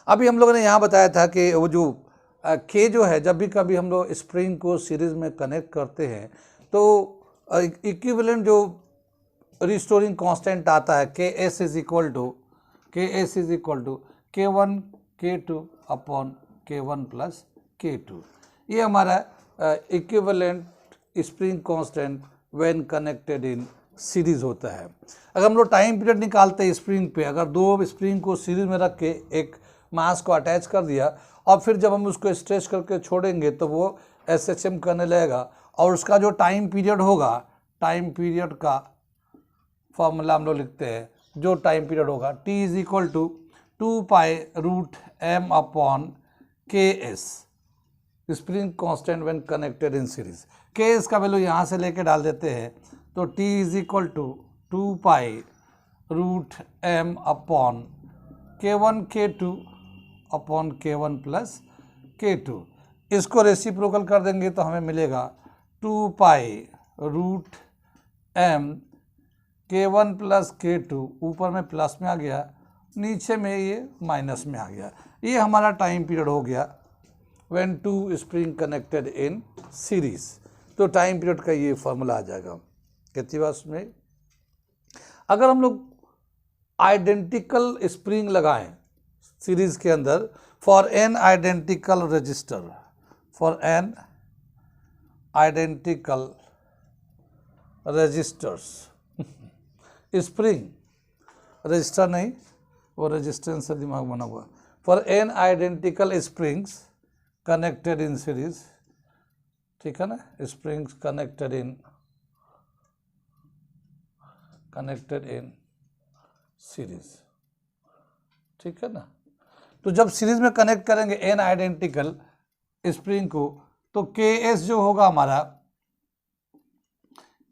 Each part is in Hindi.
अभी हम लोगों ने यहाँ बताया था कि वो जो के जो है, जब भी कभी हम लोग स्प्रिंग को सीरीज में कनेक्ट करते हैं तो इक्विवेलेंट जो रिस्टोरिंग कांस्टेंट आता है K S is equal to K1 K2 upon K1 plus K2। ये हमारा equivalent spring constant when connected in series होता है। अगर हम लोग टाइम पीरियड निकालते हैं स्प्रिंग पे, अगर दो स्प्रिंग को सीरीज में रख के एक मास को अटैच कर दिया और फिर जब हम उसको स्ट्रेच करके छोड़ेंगे तो वो SHM करने लगेगा और उसका जो टाइम पीरियड होगा, टाइम पीरियड का फॉर्मूला हम लोग लिखते हैं, जो टाइम पीरियड होगा T is equal to 2π√m upon KS spring constant when connected in series. KS का वैल्यू यहाँ से लेके डाल देते हैं तो T is equal to 2π√m upon K1 K2 upon K1 plus K2। इसको रेसिप्रोकल कर देंगे तो हमें मिलेगा 2π√m K1 प्लस K2, ऊपर में प्लस में आ गया, नीचे में ये माइनस में आ गया। ये हमारा टाइम पीरियड हो गया when two spring connected in series. तो टाइम पीरियड का ये फॉर्मूला आ जाएगा। कितनी बार उसमें अगर हम लोग आइडेंटिकल स्प्रिंग लगाएं सीरीज के अंदर for N identical register, for N identical registers spring, register नहीं वो रेजिस्टेंस से दिमाग बना हुआ, for N identical springs connected in series, ठीक है ना, स्प्रिंग्स कनेक्टेड इन सीरीज, ठीक है ना। तो जब सीरीज में कनेक्ट करेंगे एन आइडेंटिकल स्प्रिंग को तो KS जो होगा हमारा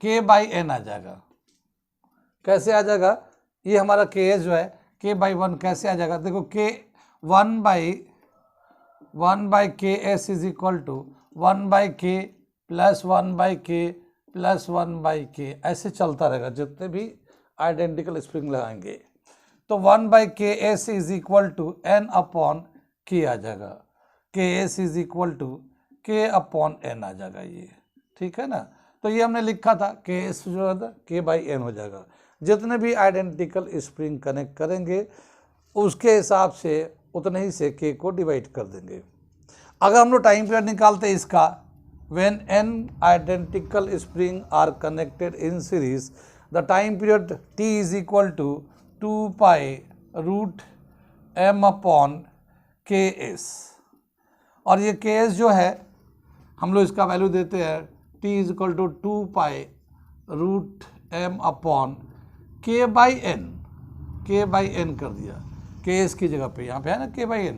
K/N आ जाएगा। कैसे आ जाएगा? ये हमारा KS जो है K/1 कैसे आ जाएगा? देखो K1/KS is equal to 1/K plus 1/K plus 1/K, ऐसे चलता रहेगा जितने भी आइडेंटिकल स्प्रिंग लगाएंगे। तो 1/KS is equal to N upon K आ जाएगा, KS is equal to K upon N आ जाएगा ये, ठीक है ना। तो ये हमने लिखा था KS जो है K/N हो जाएगा। जितने भी आइडेंटिकल स्प्रिंग कनेक्ट करेंगे उसके हिसाब से उतने ही से K को डिवाइड कर देंगे। अगर हम लोग टाइम पीरियड निकालते हैं इसका, when n identical spring are connected in series the time period T is equal to 2π√m upon KS। और ये KS जो है हम लोग इसका वैल्यू देते हैं T is equal to 2π√m upon K/N कर दिया, KS की जगह पे यहाँ पे है ना K/N,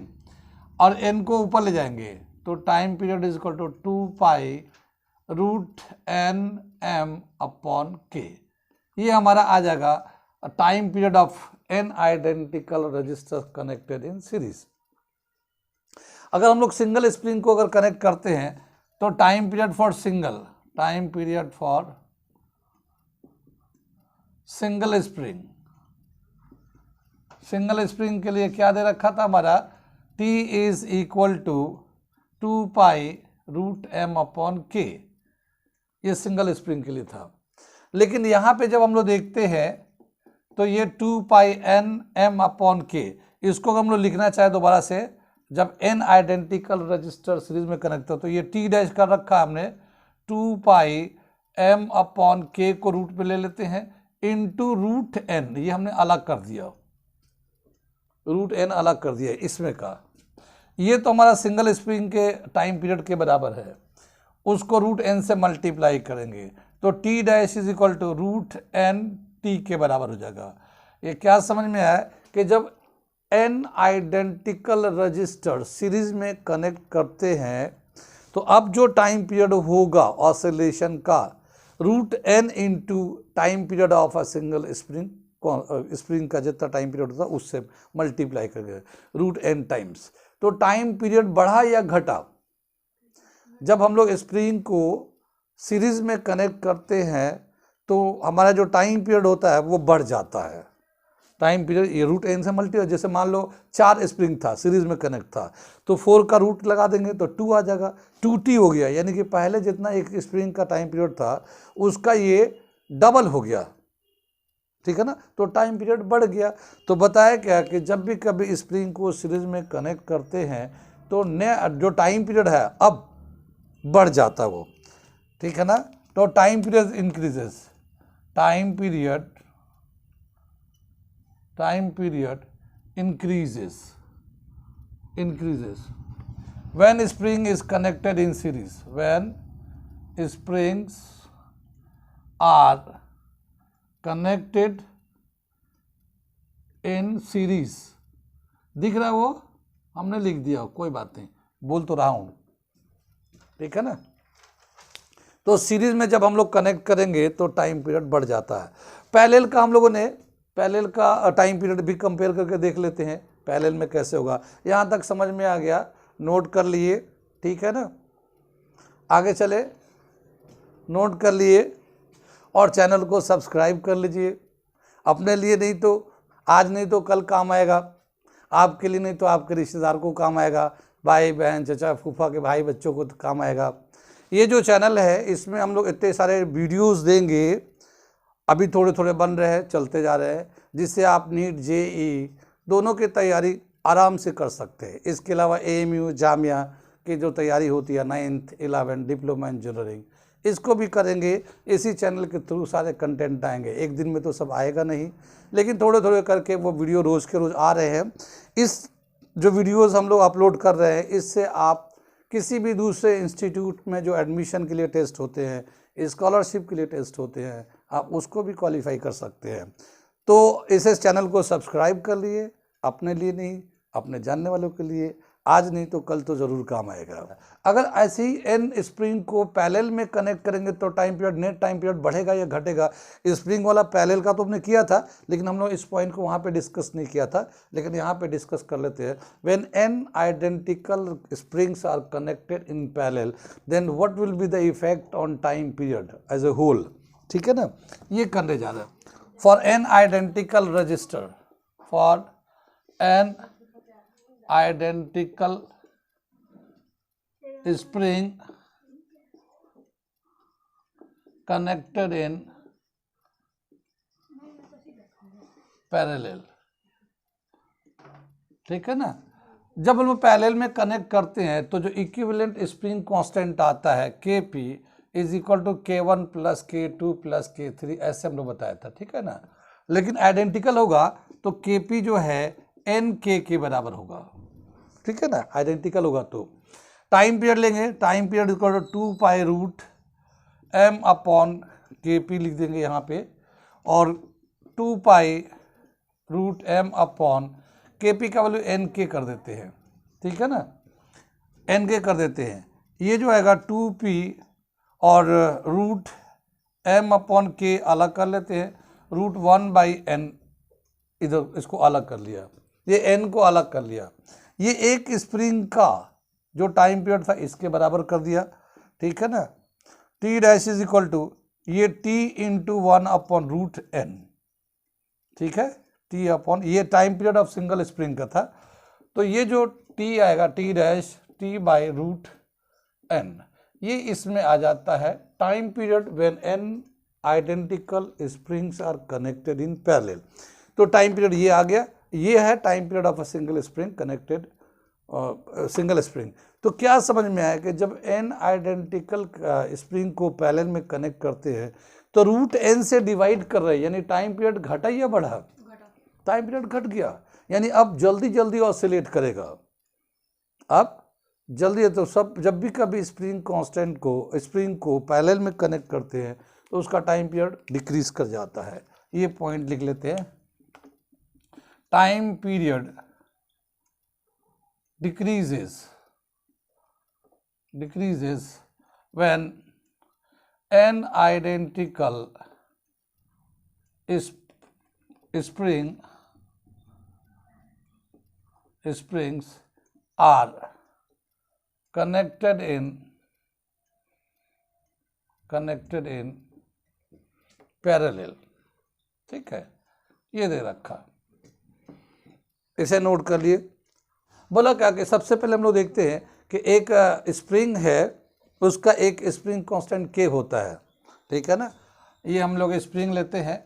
और N को ऊपर ले जाएंगे तो time period is equal to 2π√nm upon K। ये हमारा आ जाएगा time period of n identical register connected in series. अगर हम लोग सिंगल स्प्रिंग को अगर कनेक्ट करते हैं तो time period for single spring के लिए क्या दे रखा था हमारा? T is equal to 2π√m upon K। ये सिंगल स्प्रिंग के लिए था। लेकिन यहाँ पे जब हम लोग देखते हैं तो ये 2π/m अपॉन K, इसको हम लोग लिखना चाहे दोबारा से, जब n आइडेंटिकल रजिस्टर सीरीज में कनेक्ट हो तो ये T डैश कर रखा हमने, 2π/m अपॉन K को रूट पे ले लेते हैं इंटू √n, ये हमने अलग कर दिया, √n अलग कर दिया इसमें का। ये तो हमारा सिंगल स्प्रिंग के टाइम पीरियड के बराबर है, उसको √n से मल्टीप्लाई करेंगे तो T dash is equal to √n/T के बराबर हो जाएगा। ये क्या समझ में आया कि जब n आइडेंटिकल रजिस्टर सीरीज में कनेक्ट करते हैं तो अब जो टाइम पीरियड होगा ऑसिलेशन का √n into time period of a single spring का जितना टाइम पीरियड होता है उससे मल्टीप्लाई करके √n टाइम्स। तो टाइम पीरियड बढ़ा या घटा, जब हम लोग स्प्रिंग को सीरीज में कनेक्ट करते हैं तो हमारा जो टाइम पीरियड होता है वो बढ़ जाता है, टाइम पीरियड ये रूट एन से मल्टी, जैसे मान लो 4 स्प्रिंग था सीरीज में कनेक्ट था, तो 4 का रूट लगा देंगे तो 2 आ जाएगा, 2t हो गया, यानी कि पहले जितना एक स्प्रिंग का टाइम पीरियड था उसका ये डबल हो गया, ठीक है ना, तो टाइम पीरियड बढ़ गया। तो बताया क्या कि जब भी कभी स्प्रिंग को सीरीज में कनेक्ट करते हैं तो नया जो टाइम पीरियड है अब बढ़ जाता वो, ठीक है ना, तो time period increases, time period increases when spring is connected in series, when springs are connected in series। दिख रहा है वो, हमने लिख दिया, कोई बात नहीं, बोल तो रहा हूं, ठीक है ना। तो सीरीज में जब हम लोग कनेक्ट करेंगे तो टाइम पीरियड बढ़ जाता है। पैरेलल का हम लोगों ने पैरेलल का टाइम पीरियड भी कंपेयर करके देख लेते हैं, पैरेलल में कैसे होगा। यहाँ तक समझ में आ गया, नोट कर लिए, ठीक है ना, आगे चले, नोट कर लिए और चैनल को सब्सक्राइब कर लीजिए, अपने लिए नहीं तो आज नहीं तो कल काम आएगा, आपके लिए नहीं तो आपके रिश्तेदार को काम आएगा, भाई बहन चचा फूफा के भाई बच्चों को तो काम आएगा। ये जो चैनल है इसमें हम लोग इतने सारे वीडियोस देंगे, अभी थोड़े थोड़े बन रहे हैं, चलते जा रहे हैं, जिससे आप नीट जेई दोनों की तैयारी आराम से कर सकते हैं। इसके अलावा एएमयू जामिया की जो तैयारी होती है 9th 11 डिप्लोमा इंजीनियरिंग, इसको भी करेंगे। इसी चैनल के थ्रू सारे कंटेंट आएंगे, एक दिन में तो सब आएगा नहीं, लेकिन थोड़े थोड़े करके वो वीडियो रोज़ के रोज़ आ रहे हैं। इस जो वीडियोस हम लोग अपलोड कर रहे हैं, इससे आप किसी भी दूसरे इंस्टीट्यूट में जो एडमिशन के लिए टेस्ट होते हैं, स्कॉलरशिप के लिए टेस्ट होते हैं, आप उसको भी क्वालिफाई कर सकते हैं। तो इस चैनल को सब्सक्राइब कर लिए, अपने लिए नहीं अपने जानने वालों के लिए, आज नहीं तो कल तो ज़रूर काम आएगा। अगर ऐसे ही एन स्प्रिंग को पैरेलल में कनेक्ट करेंगे तो time period, net time period बढ़ेगा या घटेगा। स्प्रिंग वाला पैरेलल का तो हमने किया था, लेकिन हम लोग इस पॉइंट को वहाँ पे डिस्कस नहीं किया था, लेकिन यहाँ पे डिस्कस कर लेते हैं। When N identical springs are connected in parallel then what will be the effect on time period as a whole, ठीक है ना, ये करने जा रहे हैं। For N identical register, for N identical spring connected in parallel, ठीक है ना। जब हम पैरेलल में कनेक्ट करते हैं तो जो इक्विवेलेंट स्प्रिंग कांस्टेंट आता है Kp is equal to K1 plus K2 plus K3, ऐसे हम लोग बताया था, ठीक है ना। लेकिन आइडेंटिकल होगा तो Kp जो है NK के बराबर होगा, ठीक है ना, आइडेंटिकल होगा तो। टाइम पीरियड लेंगे, time period equal to 2 pi root m upon Kp लिख देंगे यहाँ पे, और 2 pi root m upon Kp का वैल्यू NK कर देते हैं, ठीक है ना, NK कर देते हैं। ये जो आएगा 2p और रूट m अपॉन K अलग कर लेते हैं, रूट 1/n इधर इसको अलग कर लिया, ये n को अलग कर लिया, ये एक स्प्रिंग का जो टाइम पीरियड था इसके बराबर कर दिया, ठीक है ना। t dash is equal to ये t into 1 upon root n, ठीक है, t अपॉन ये time period of single spring का था, तो ये जो t आएगा t dash t by root n, ये इसमें आ जाता है time period when n identical springs are connected in parallel. तो टाइम पीरियड ये आ गया, ये है time period of a single spring connected single spring. तो क्या समझ में आया कि जब n आइडेंटिकल स्प्रिंग को पैरेलल में कनेक्ट करते हैं तो रूट n से डिवाइड कर रहे हैं, यानी टाइम पीरियड घटा या बढ़ा, टाइम पीरियड घट गया, यानी अब जल्दी जल्दी ऑसिलेट करेगा, अब जल्दी। तो सब जब भी कभी स्प्रिंग कांस्टेंट को स्प्रिंग को पैरेलल में कनेक्ट करते हैं तो उसका टाइम पीरियड डिक्रीज कर जाता है। ये पॉइंट लिख लेते हैं, time period decreases when n identical springs are connected in parallel, ठीक है, ये दे रखा। इसे नोट कर लिए। बोला क्या कि सबसे पहले हम लोग देखते हैं कि एक स्प्रिंग है, उसका एक स्प्रिंग कांस्टेंट के होता है, ठीक है ना। ये हम लोग स्प्रिंग लेते हैं,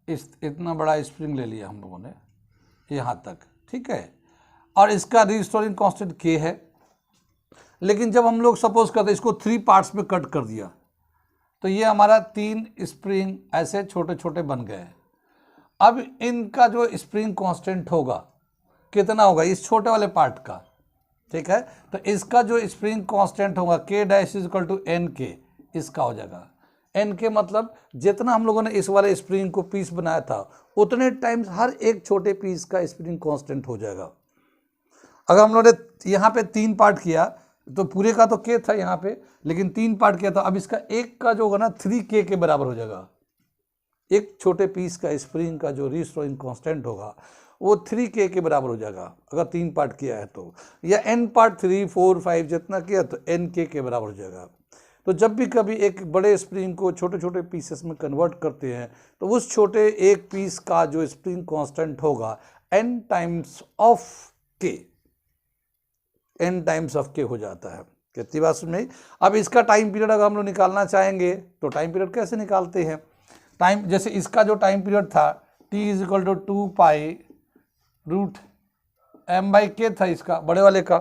इतना बड़ा स्प्रिंग ले लिया हम लोगों ने यहाँ तक, ठीक है, और इसका रीस्टोरिंग कांस्टेंट के है। लेकिन जब हम लोग सपोज करते इसको 3 पार्ट्स में कट कर दिया तो ये हमारा 3 स्प्रिंग ऐसे छोटे छोटे बन गए। अब इनका जो स्प्रिंग कांस्टेंट होगा कितना होगा इस छोटे वाले पार्ट का, ठीक है। तो इसका जो स्प्रिंग कांस्टेंट होगा K dash is equal to N K, इसका हो जाएगा एन के, मतलब जितना हम लोगों ने इस वाले स्प्रिंग को पीस बनाया था उतने टाइम्स हर एक छोटे पीस का स्प्रिंग कांस्टेंट हो जाएगा। अगर हम लोगों ने यहाँ पे 3 पार्ट किया तो पूरे का तो के था यहाँ पे, लेकिन 3 पार्ट किया था, अब इसका एक का जो होगा ना 3k के बराबर हो जाएगा। एक छोटे पीस का स्प्रिंग का जो रीस्टोरिंग कांस्टेंट होगा वो 3k के बराबर हो जाएगा अगर 3 पार्ट किया है तो, या n पार्ट 3, 4, 5 जितना किया तो nk के बराबर हो जाएगा। तो जब भी कभी एक बड़े स्प्रिंग को छोटे छोटे पीसेस में कन्वर्ट करते हैं तो उस छोटे एक पीस का जो स्प्रिंग कांस्टेंट होगा n times of k, n times of k हो जाता है। कितनी बात सुन। अब इसका टाइम पीरियड अगर हम लोग निकालना चाहेंगे तो टाइम पीरियड कैसे निकालते हैं। टाइम जैसे इसका जो टाइम पीरियड था t is equal to 2 pi root m by K था इसका बड़े वाले का,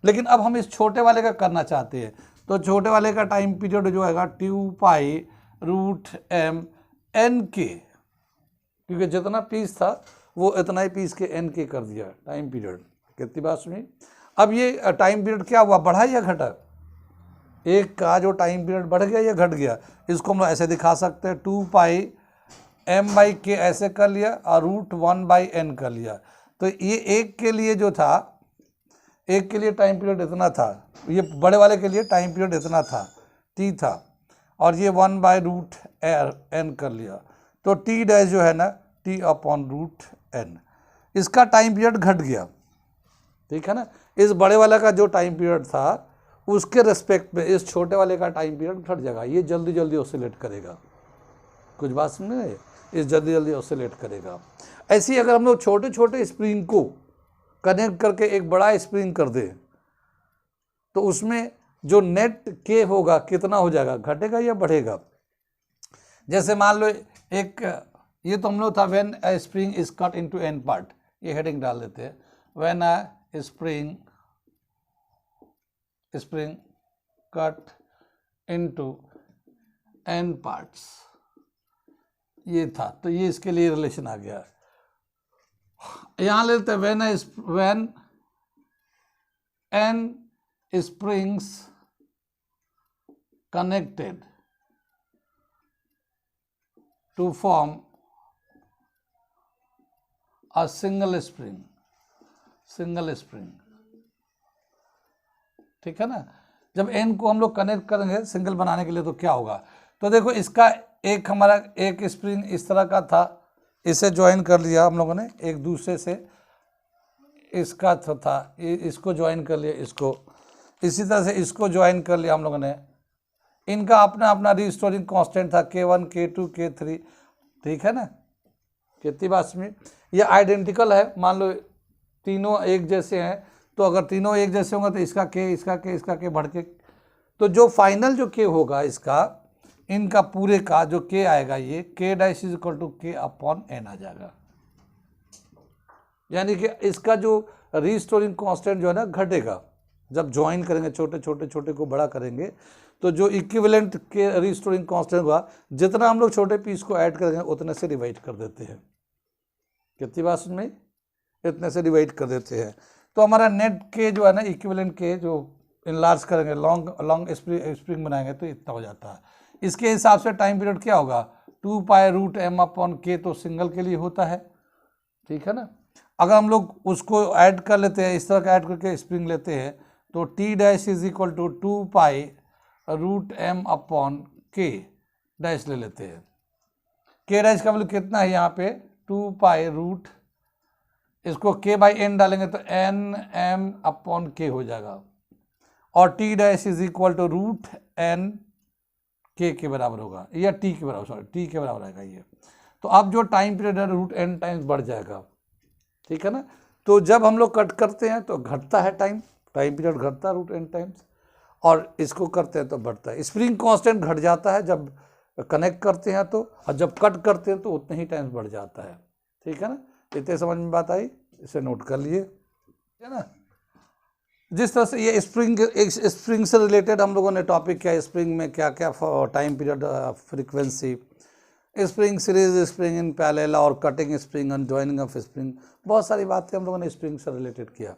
लेकिन अब हम इस छोटे वाले का करना चाहते हैं तो छोटे वाले का टाइम पीरियड जो आएगा 2 पाई रूट m n के, क्योंकि जितना पीस था वो इतना ही पीस के n के कर दिया टाइम पीरियड। कितनी बात सुनी। अब ये टाइम पीरियड क्या हुआ, बढ़ा या घटा। एक का जो टाइम पीरियड बढ़ गया या घट गया, इसको हम ऐसे दिखा सकते हैं 2 पाई m बाई के ऐसे कर लिया और रूट 1 बाई n कर लिया। तो ये एक के लिए जो था, एक के लिए टाइम पीरियड इतना था, ये बड़े वाले के लिए टाइम पीरियड इतना था t था, और ये 1 बाई रूट n कर लिया। तो t डैश जो है ना t अपॉन रूट n, इसका टाइम पीरियड घट गया, ठीक है ना। इस बड़े वाले का जो टाइम पीरियड था उसके रेस्पेक्ट में इस छोटे वाले का टाइम पीरियड घट जाएगा, ये जल्दी जल्दी ऑसिलेट करेगा। कुछ बात समझ में, इस जल्दी जल्दी ऑसिलेट करेगा। ऐसे ही अगर हम लोग छोटे छोटे स्प्रिंग को कनेक्ट करके एक बड़ा स्प्रिंग कर दें तो उसमें जो नेट के होगा कितना हो जाएगा, घटेगा या बढ़ेगा। जैसे मान लो एक, ये तो हम लोग था when a spring is cut into n part, ये हेडिंग डाल देते हैं, when a spring cut into n parts, ये था। तो ये इसके लिए रिलेशन आ गया। यहां लेते हैं when n springs connected to form a single spring, ठीक है ना। जब n को हम लोग कनेक्ट करेंगे सिंगल बनाने के लिए तो क्या होगा, तो देखो इसका एक हमारा एक स्प्रिंग इस तरह का था, इसे ज्वाइन कर लिया हम लोगों ने एक दूसरे से, इसका था इसको ज्वाइन कर लिया, इसको इसी तरह से इसको ज्वाइन कर लिया हम लोगों ने। इनका अपना अपना रीस्टोरिंग कांस्टेंट था K1, K2, K3, ठीक है ना। कितनी बात में ये आइडेंटिकल है, मान लो तीनों एक जैसे हैं, तो अगर तीनों एक जैसे होंगे तो इसका के बढ़ के, तो जो फाइनल जो के होगा इसका, इनका पूरे का जो के आएगा ये के डैश इज इक्वल टू के अपॉन n आ जाएगा। यानी कि इसका जो रीस्टोरिंग कांस्टेंट जो है ना घटेगा, जब ज्वाइन करेंगे छोटे को बड़ा करेंगे तो जो इक्विवेलेंट के रीस्टोरिंग कांस्टेंट हुआ, जितना हम लोग छोटे पीस को ऐड करेंगे उतने से डिवाइड कर देते हैं। कितनी बात में, इतने से डिवाइड कर देते हैं। तो हमारा नेट के जो है ना इक्विवेलेंट के जो इनलार्ज करेंगे, लॉन्ग स्प्रिंग बनाएंगे तो इतना हो जाता है। इसके हिसाब से टाइम पीरियड क्या होगा, 2 पाई रूट m अपॉन के, तो सिंगल के लिए होता है, ठीक है ना। अगर हम लोग उसको ऐड कर लेते हैं, इस तरह का ऐड करके स्प्रिंग लेते हैं तो t dash is equal to 2 pi root m upon K dash ले लेते हैं। के डैश का वैल्यू कितना है यहाँ पे 2 पाई रूट, इसको k बाई n डालेंगे तो n m अपॉन के हो जाएगा, और t dash is equal to root n के बराबर होगा, या t के बराबर, सॉरी t के बराबर आएगा ये। तो अब जो टाइम पीरियड है रूट n टाइम्स बढ़ जाएगा, ठीक है ना। तो जब हम लोग कट करते हैं तो घटता है टाइम पीरियड घटता है रूट एन टाइम्स, और इसको करते हैं तो बढ़ता है। स्प्रिंग कांस्टेंट घट जाता है जब कनेक्ट करते हैं तो, और जब कट करते हैं तो उतने ही टाइम्स बढ़ जाता है। ठीक है ना, इतने समझ में बात आई, इसे नोट कर लिए, ठीक है ना। जिस तरह से ये स्प्रिंग से रिलेटेड हम लोगों ने टॉपिक किया, स्प्रिंग में क्या क्या time period, frequency, spring series, spring in parallel और cutting spring and joining of spring, बहुत सारी बातें हम लोगों ने स्प्रिंग से रिलेटेड किया।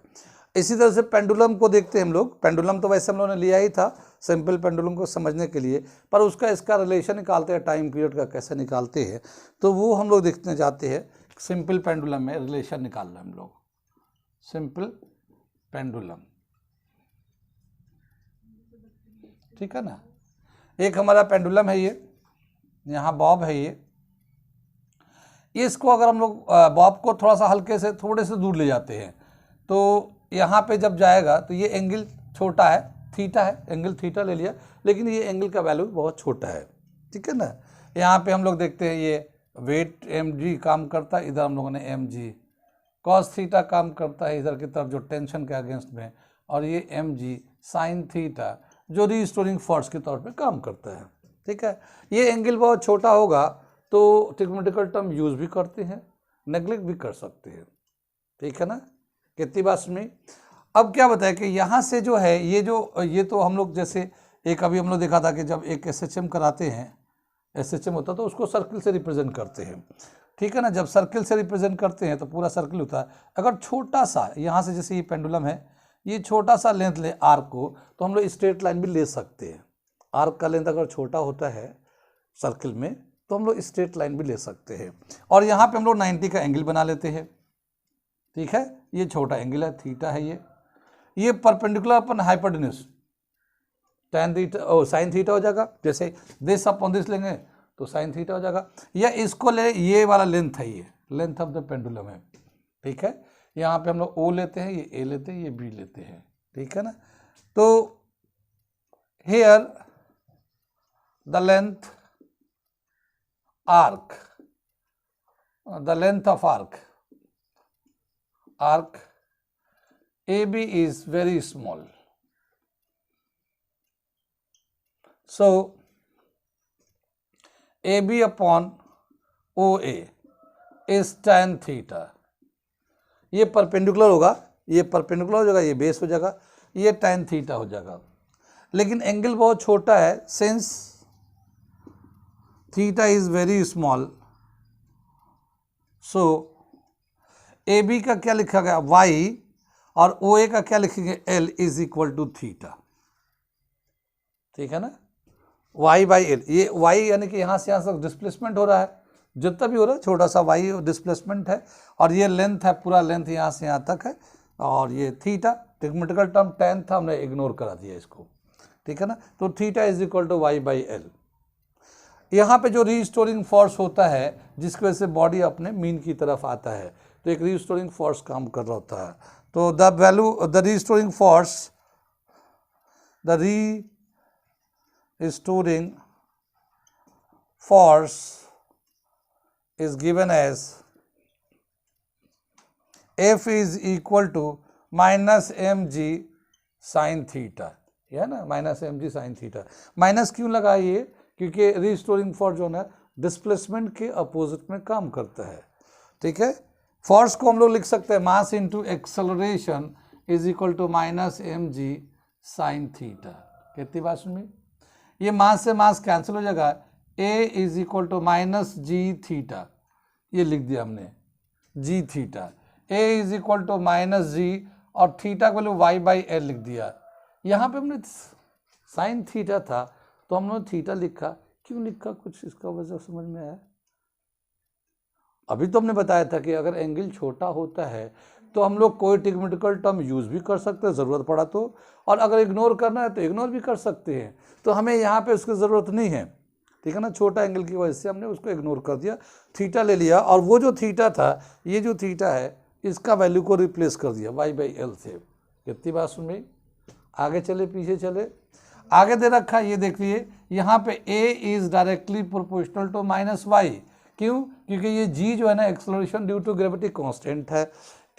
इसी तरह से पेंडुलम को देखते हैं हम लोग। पेंडुलम तो वैसे हम लोगों ने लिया ही था सिंपल पेंडुलम को समझने के लिए, पर उसका इसका रिलेशन निकालते हैं, टाइम पीरियड का कैसे निकालते हैं, तो वो हम लोग देखने जाते हैं। सिंपल पेंडुलम में रिलेशन निकाल रहे हैं हम लोग, सिंपल पेंडुलम, ठीक है ना। एक हमारा पेंडुलम है ये, यहाँ बॉब है ये, इसको अगर हम लोग बॉब को थोड़ा सा हल्के से थोड़े से दूर ले जाते हैं तो यहाँ पे जब जाएगा तो ये एंगल छोटा है, थीटा है, एंगल थीटा ले लिया, लेकिन ये एंगल का वैल्यू बहुत छोटा है, ठीक है ना। यहाँ पे हम लोग देखते हैं ये वेट mg काम करता है, इधर हम लोगों ने mg, कॉस थीटा काम करता है इधर की तरफ जो टेंशन के अगेंस्ट में, और ये mg साइन थीटा जो रीस्टोरिंग फोर्स के तौर पे काम करता है, ठीक है। ये एंगल बहुत छोटा होगा तो ट्रिग्नोमेट्रिकल टर्म यूज़ भी करते हैं, नेग्लेक्ट भी कर सकते हैं, ठीक है ना। कितनी बात सुनी। अब क्या बताया कि यहाँ से जो है ये तो हम लोग जैसे एक अभी हम लोग देखा था कि जब एक SHM कराते हैं, SHM होता तो उसको सर्किल से रिप्रेजेंट करते हैं, ठीक है ना। जब सर्किल से रिप्रेजेंट करते हैं तो पूरा सर्किल होता है। अगर छोटा सा यहाँ से जैसे ये पेंडुलम है, ये छोटा सा लेंथ ले आर्क को, तो हम लोग स्ट्रेट लाइन भी ले सकते हैं। आर्क का लेंथ अगर छोटा होता है सर्किल में तो हम लोग स्ट्रेट लाइन भी ले सकते हैं, और यहाँ पे हम लोग 90 का एंगल बना लेते हैं, ठीक है। ये छोटा एंगल है, थीटा है ये perpendicular upon hypotenuse tan theta sine theta हो जाएगा। जैसे दिस अपॉन दिस लेंगे तो साइन थीटा हो जाएगा, या इसको ले, ये वाला लेंथ है, ये लेंथ ऑफ द पेंडुलम है, ठीक है। यहाँ पे हम लोग O लेते हैं, ये A लेते हैं, ये B लेते हैं, ठीक है ना। तो here the length arc, the length of arc AB is very small. So AB upon OA is tan theta. ये परपेंडिकुलर होगा, ये परपेंडिकुलर हो जाएगा, ये बेस हो जाएगा, ये tan थीटा हो जाएगा। लेकिन एंगल बहुत छोटा है, since theta is very small, so AB का क्या लिखा गया y, और OA का क्या लिखेंगे L is equal to theta, ठीक है ना। y बाई एल, ये y यानी कि यहाँ से यहाँ तक डिस्प्लेसमेंट हो रहा है, जितना भी हो रहा है छोटा सा y डिस्प्लेसमेंट है, और ये लेंथ है, पूरा लेंथ यहाँ से यहाँ तक है, और ये थीटा ट्रिग्नोमेट्रिकल टर्म tan था, हमने इग्नोर करा दिया इसको, ठीक है ना। तो theta is equal to y by L. यहाँ पे जो रीस्टोरिंग फोर्स होता है जिसकी वजह से बॉडी अपने मीन की तरफ आता है, तो एक रीस्टोरिंग फोर्स काम कर रहा होता है। तो the value the restoring force, the restoring force is given as F is equal to minus mg sin theta, है ना, minus mg sin theta. Minus क्यों लगा ये, क्योंकि रीस्टोरिंग फोर्स जो है डिस्प्लेसमेंट के अपोजिट में काम करता है, ठीक है। फोर्स को हम लोग लिख सकते हैं mass into acceleration is equal to minus mg sin theta. कितनी बात सुनी। ये मास से मास कैंसिल हो जाएगा, a is equal to minus g theta, ये लिख दिया हमने g theta, a is equal to minus g, और थीटा को वैल्यू y बाई एल लिख दिया। यहाँ पे हमने साइन थीटा था तो हमने थीटा लिखा, क्यों लिखा, कुछ इसका वजह समझ में आया। अभी तो हमने बताया था कि अगर एंगल छोटा होता है तो हम लोग कोई ट्रिग्नोमेट्रिकल टर्म यूज़ भी कर सकते हैं ज़रूरत पड़ा तो, और अगर इग्नोर करना है तो इग्नोर भी कर सकते हैं। तो हमें यहाँ पे उसकी ज़रूरत नहीं है, ठीक है ना। छोटा एंगल की वजह से हमने उसको इग्नोर कर दिया, थीटा ले लिया, और वो जो थीटा था, ये जो थीटा है इसका वैल्यू को रिप्लेस कर दिया y बाई एल से। कितनी बात सुन रही। आगे चले पीछे चले, आगे दे रखा ये देखिए, यहाँ पे a is directly proportional to minus y. क्यों, क्योंकि ये g जो है ना acceleration due to gravity constant है,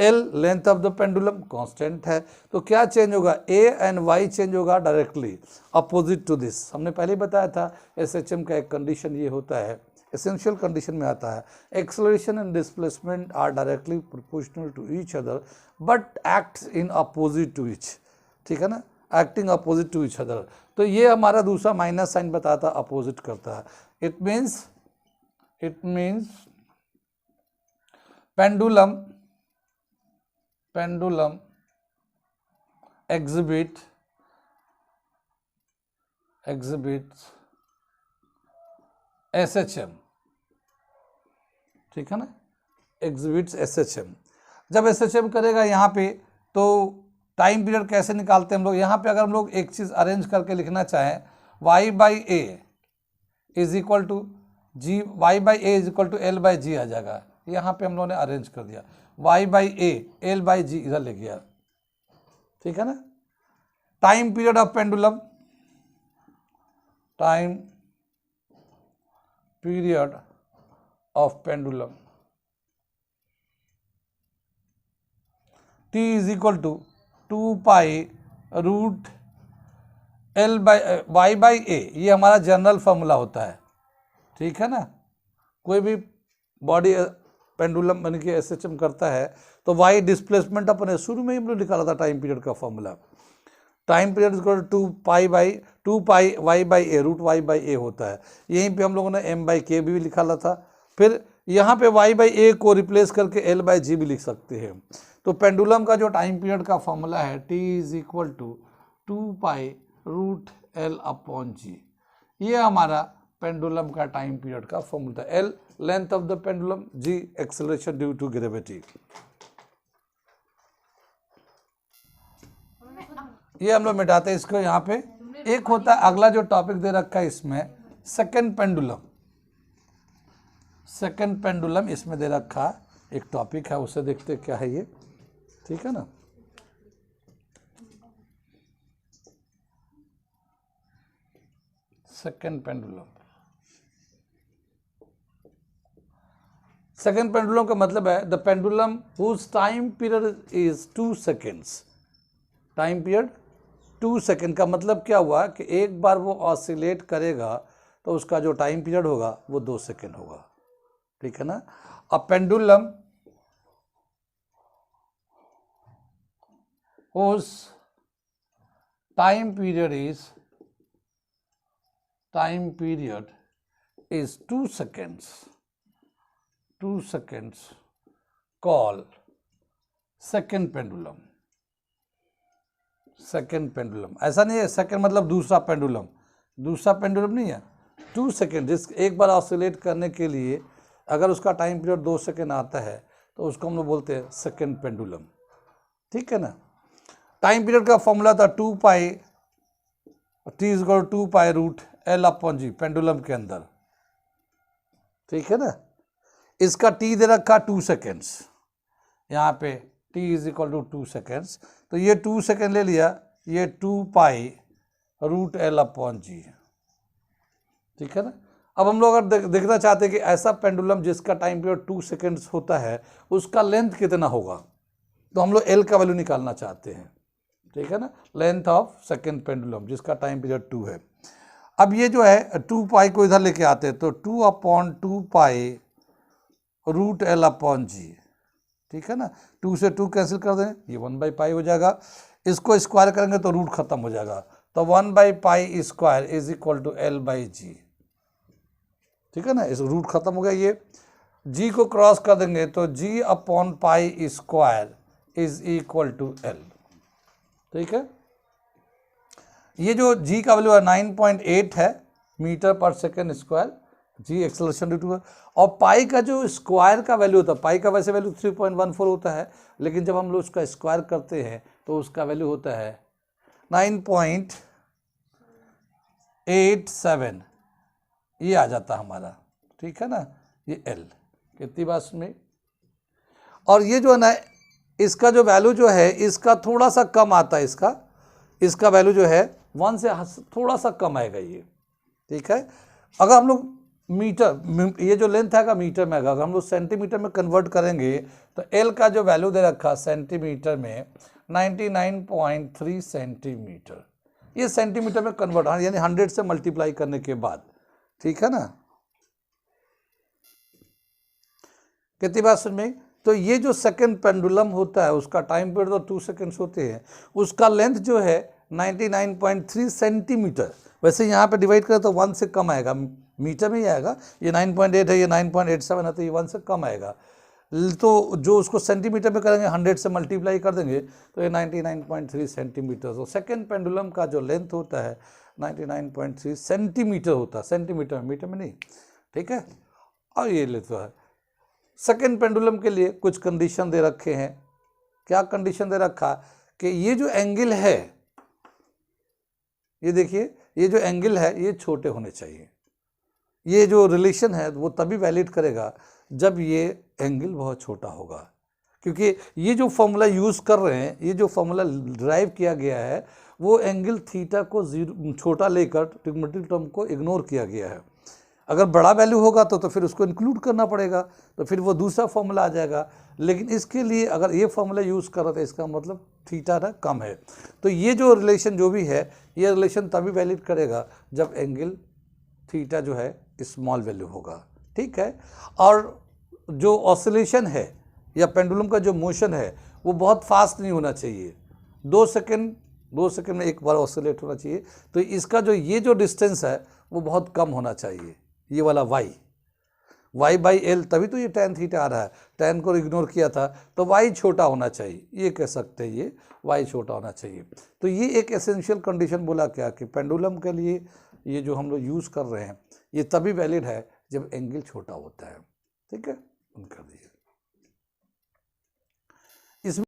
l length of the pendulum constant है, तो क्या चेंज होगा, ए एंड वाई चेंज होगा डायरेक्टली अपोजिट टू दिस। हमने पहले बताया था एसएचएम का एक कंडीशन ये होता है, एसेंशियल कंडीशन में आता है, acceleration and displacement are directly proportional to each other but acts in opposite to each, ठीक है ना, acting opposite to each other. तो ये हमारा दूसरा माइनस साइन बताता अपोजिट करता है। It means pendulum exhibits SHM, ठीक है ना, exhibits SHM। जब SHM करेगा यहाँ पे तो टाइम पीरियड कैसे निकालते हैं हम लोग, यहाँ पे अगर हम लोग एक चीज़ अरेंज करके लिखना चाहें, y/a is equal to g, y/a is equal to l/g आ जाएगा। यहाँ पे हम लोगों ने अरेंज कर दिया, y/a l/g इधर ले गया, ठीक है ना। Time period of pendulum, time period of pendulum t is equal to 2 pi root y/a, ये हमारा जनरल फॉर्मूला होता है, ठीक है ना। कोई भी बॉडी पेंडुलम बन के एसएचएम करता है तो y डिस्प्लेसमेंट अपने शुरू में ही हम लोग निकाला था टाइम पीरियड का formula, time period equal to 2 pi y/a root y/a होता है। यहीं पे हम लोगों ने m/k भी निकाला था, फिर यहाँ पे y/a को रिप्लेस करके l/g भी लिख सकते हैं। तो पेंडुलम का जो टाइम पीरियड का फॉर्मूला है t is equal to 2 pi root l/g, ये हमारा पेंडुलम का टाइम पीरियड का formula. L length of the pendulum, G acceleration due to gravity. ये हम लोग मिटाते हैं इसको यहाँ पे। एक होता है अगला जो टॉपिक दे रखा है इसमें, सेकंड पेंडुलम। सेकंड पेंडुलम इसमें दे रखा एक टॉपिक है, उसे देखते क्या है ये, ठीक है ना। सेकंड पेंडुलम, सेकंड पेंडुलम का मतलब है the pendulum whose time period is 2 seconds. Time period 2 second का मतलब क्या हुआ कि एक बार वो ऑसिलेट करेगा तो उसका जो टाइम पीरियड होगा वो 2 सेकेंड होगा, ठीक है ना। A pendulum whose time period is 2 seconds call second pendulum। Second pendulum, ऐसा नहीं है सेकेंड मतलब दूसरा पेंडुलम, दूसरा पेंडुलम नहीं है, 2 सेकेंड। जिस एक बार ऑसिलेट करने के लिए अगर उसका टाइम पीरियड 2 सेकेंड आता है तो उसको हम लोग बोलते हैं सेकेंड पेंडुलम, ठीक है ना। टाइम पीरियड का फॉर्मूला था 2 pi t is equal 2 pi root l/g pendulum के अंदर, ठीक है ना। इसका t दे रखा 2 सेकेंड्स, यहाँ पे t is equal to 2 seconds, तो ये 2 सेकेंड ले लिया, ये 2 पाई रूट l/g, ठीक है ना। अब हम लोग अगर देखना चाहते हैं कि ऐसा पेंडुलम जिसका टाइम पीरियड 2 सेकेंड्स होता है उसका लेंथ कितना होगा, तो हम लोग l का वैल्यू निकालना चाहते हैं, ठीक है ना। लेंथ ऑफ सेकेंड पेंडुलम जिसका टाइम पीरियड 2 है। अब ये जो है 2 पाई को इधर लेके आते हैं तो 2/2 पाई रूट l/g, ठीक है ना। 2 से 2 कैंसिल कर दें, ये 1/पाई हो जाएगा। इसको स्क्वायर करेंगे तो रूट खत्म हो जाएगा, तो 1/पाई square is equal to l/g, ठीक है ना। इस रूट खत्म हो गया, ये g को क्रॉस कर देंगे तो g/पाई square is equal to l, ठीक है। ये जो g का वैल्यू है 9.8 है metre per second square, G acceleration due to है। और पाई का जो स्क्वायर का वैल्यू होता है, पाई का वैसे वैल्यू 3.14 होता है, लेकिन जब हम लोग उसका स्क्वायर करते हैं तो उसका वैल्यू होता है 9.87, ये आ जाता हमारा, ठीक है ना। ये l कितनी बात में, और ये जो है ना इसका जो वैल्यू जो है इसका थोड़ा सा कम आता है, इसका वैल्यू जो है 1 से थोड़ा सा कम आएगा ये, ठीक है। अगर हम लोग मीटर, ये जो लेंथ आएगा मीटर में आएगा। अगर हम लोग सेंटीमीटर में कन्वर्ट करेंगे तो एल का जो वैल्यू दे रखा सेंटीमीटर में 99.3 सेंटीमीटर, ये सेंटीमीटर में कन्वर्ट, यानी 100 से मल्टीप्लाई करने के बाद, ठीक है ना। कितनी बात समझ में? तो ये जो सेकंड पेंडुलम होता है उसका टाइम पीरियड तो 2 सेकंड्स होते हैं, उसका लेंथ जो है 99.3 सेंटीमीटर। वैसे यहाँ पे डिवाइड करें तो 1 से कम आएगा, मीटर में ही आएगा। ये 9.8 है, ये 9.87 है, तो ये 1 से कम आएगा। तो जो उसको सेंटीमीटर में करेंगे 100 से मल्टीप्लाई कर देंगे तो ये 99.3 सेंटीमीटर। तो सेकेंड पेंडुलम का जो लेंथ होता है 99.3 सेंटीमीटर होता है, सेंटीमीटर में, मीटर में नहीं, ठीक है। और ये लेता है सेकेंड पेंडुलम के लिए कुछ कंडीशन दे रखे हैं। क्या कंडीशन दे रखा कि ये जो एंगल है, ये देखिए, ये जो एंगल है ये छोटे होने चाहिए। ये जो रिलेशन है वो तभी वैलिड करेगा जब ये एंगल बहुत छोटा होगा, क्योंकि ये जो फॉर्मूला यूज़ कर रहे हैं, ये जो फॉर्मूला ड्राइव किया गया है वो एंगल थीटा को छोटा लेकर ट्रिग्नोमेट्रिक टर्म को इग्नोर किया गया है। अगर बड़ा वैल्यू होगा तो फिर उसको इंक्लूड करना पड़ेगा, तो फिर वो दूसरा फॉर्मूला आ जाएगा। लेकिन इसके लिए अगर ये फॉर्मूला यूज़ कर रहा था, इसका मतलब थीटा ना कम है। तो ये जो रिलेशन जो भी है, ये रिलेशन तभी वैलिड करेगा जब एंगल थीटा जो है स्मॉल वैल्यू होगा, ठीक है। और जो ऑसिलेशन है या पेंडुलम का जो मोशन है वो बहुत फास्ट नहीं होना चाहिए, 2 सेकंड में एक बार ऑसिलेट होना चाहिए। तो इसका जो ये जो डिस्टेंस है वो बहुत कम होना चाहिए, ये वाला y बाई एल, तभी तो ये tan थीटा आ रहा है। tan को इग्नोर किया था तो y छोटा होना चाहिए, ये कह सकते हैं, ये y छोटा होना चाहिए। तो ये एक एसेंशियल कंडीशन बोला क्या कि पेंडुलम के लिए ये जो हम लोग यूज़ कर रहे हैं ये तभी वैलिड है जब एंगल छोटा होता है, ठीक है। बंद कर दीजिए।